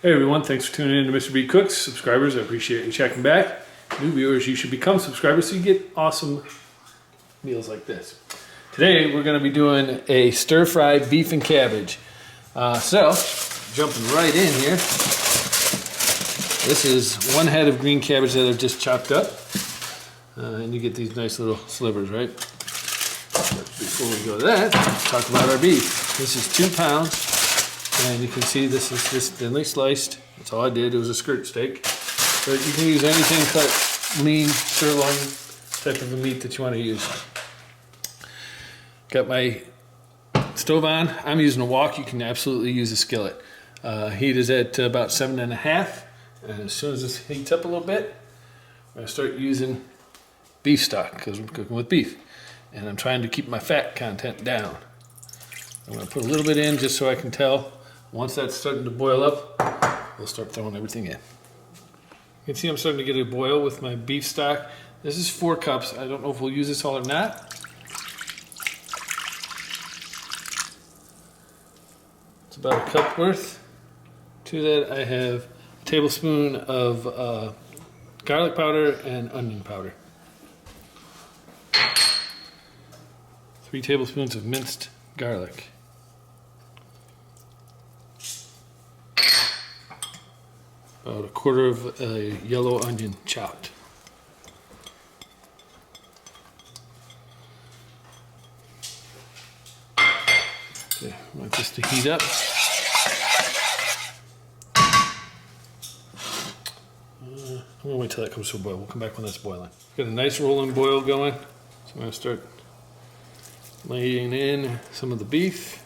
Hey everyone, thanks for tuning in to Mr. B Cooks. Subscribers, I appreciate you checking back. New viewers, you should become subscribers so you get awesome meals like this. Today we're going to be doing a stir-fry beef and cabbage. So, jumping right in here. This is one head of green cabbage that I've just chopped up. And you get these nice little slivers, right? But before we go to that, let's talk about our beef. This is 2 pounds. And you can see this is just thinly sliced. That's all I did. It was a skirt steak. But you can use anything cut lean, sirloin type of a meat that you want to use. Got my stove on. I'm using a wok. You can absolutely use a skillet. Heat is at about 7.5. And as soon as this heats up a little bit, I'm going to start using beef stock because we're cooking with beef. And I'm trying to keep my fat content down. I'm going to put a little bit in just so I can tell. Once that's starting to boil up, we'll start throwing everything in. You can see I'm starting to get a boil with my beef stock. This is 4 cups. I don't know if we'll use this all or not. It's about a cup worth. To that I have a tablespoon of garlic powder and onion powder. 3 tablespoons of minced garlic. About 1/4 of a yellow onion chopped. Okay, I want this to heat up. I'm gonna wait till that comes to a boil. We'll come back when that's boiling. Got a nice rolling boil going. So I'm gonna start laying in some of the beef.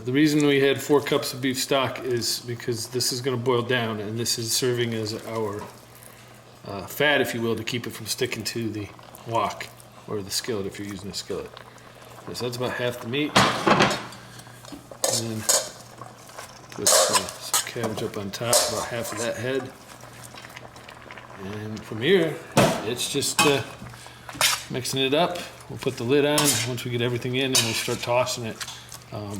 The reason we had 4 cups of beef stock is because this is going to boil down, and this is serving as our fat, if you will, to keep it from sticking to the wok or the skillet if you're using a skillet. Okay, so that's about half the meat. And then put some cabbage up on top, about half of that head. And from here, it's just mixing it up. We'll put the lid on once we get everything in, and we'll start tossing it.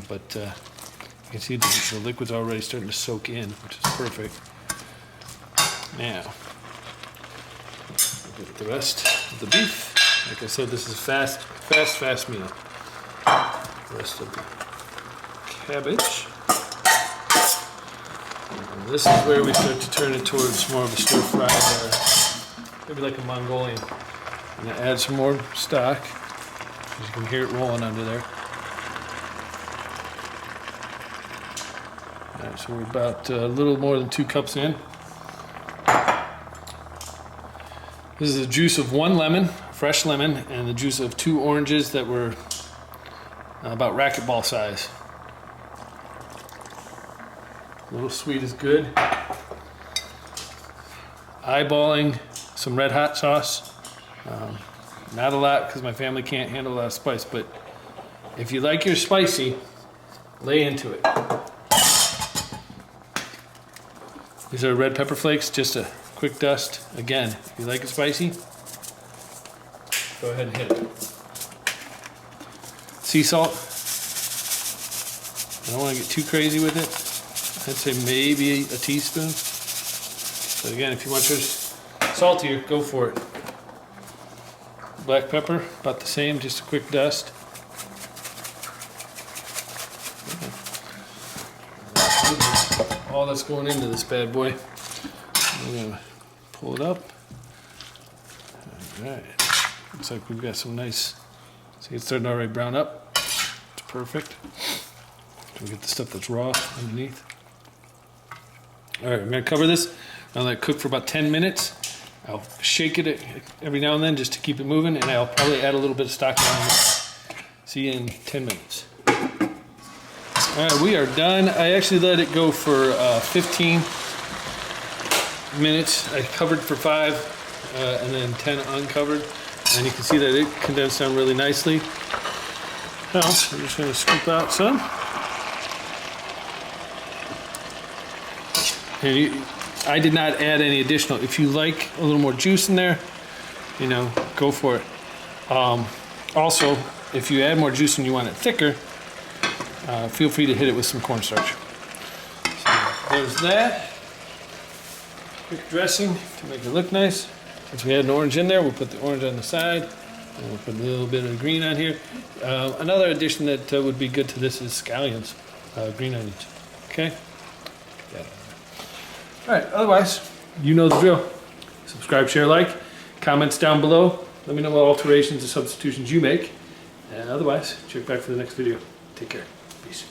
But you can see the liquid's already starting to soak in, which is perfect. Now, we'll get the rest of the beef. Like I said, this is a fast meal. The rest of the cabbage. And this is where we start to turn it towards more of a stir-fry, maybe like a Mongolian. I'm going to add some more stock. As you can hear it rolling under there. Alright, so we're about a little more than 2 cups in. This is the juice of 1 lemon, fresh lemon, and the juice of 2 oranges that were about racquetball size. A little sweet is good. Eyeballing some red hot sauce. Not a lot because my family can't handle a lot of spice, but if you like your spicy, lay into it. These are red pepper flakes, just a quick dust. Again, if you like it spicy, go ahead and hit it. Sea salt. I don't want to get too crazy with it. I'd say maybe a teaspoon. But again, if you want yours saltier, go for it. Black pepper, about the same, just a quick dust. All that's going into this bad boy. I'm gonna pull it up. All right. Looks like we've got some nice. See, it's starting to already brown up. It's perfect. We get the stuff that's raw underneath. All right, I'm gonna cover this. I'll let it cook for about 10 minutes. I'll shake it every now and then just to keep it moving, and I'll probably add a little bit of stock on it. See you in 10 minutes. All right, we are done. I actually let it go for 15 minutes. I covered for 5 and then 10 uncovered. And you can see that it condensed down really nicely. Now, I'm just going to scoop out some. And I did not add any additional. If you like a little more juice in there, you know, go for it. Also, if you add more juice and you want it thicker, feel free to hit it with some cornstarch. So there's that. Quick dressing to make it look nice. Since we had an orange in there, we'll put the orange on the side. And we'll put a little bit of green on here. Another addition that would be good to this is scallions, green onions. Okay? Yeah. All right, otherwise, you know the drill. Subscribe, share, like, comments down below. Let me know what alterations or substitutions you make. And otherwise, check back for the next video. Take care. Peace.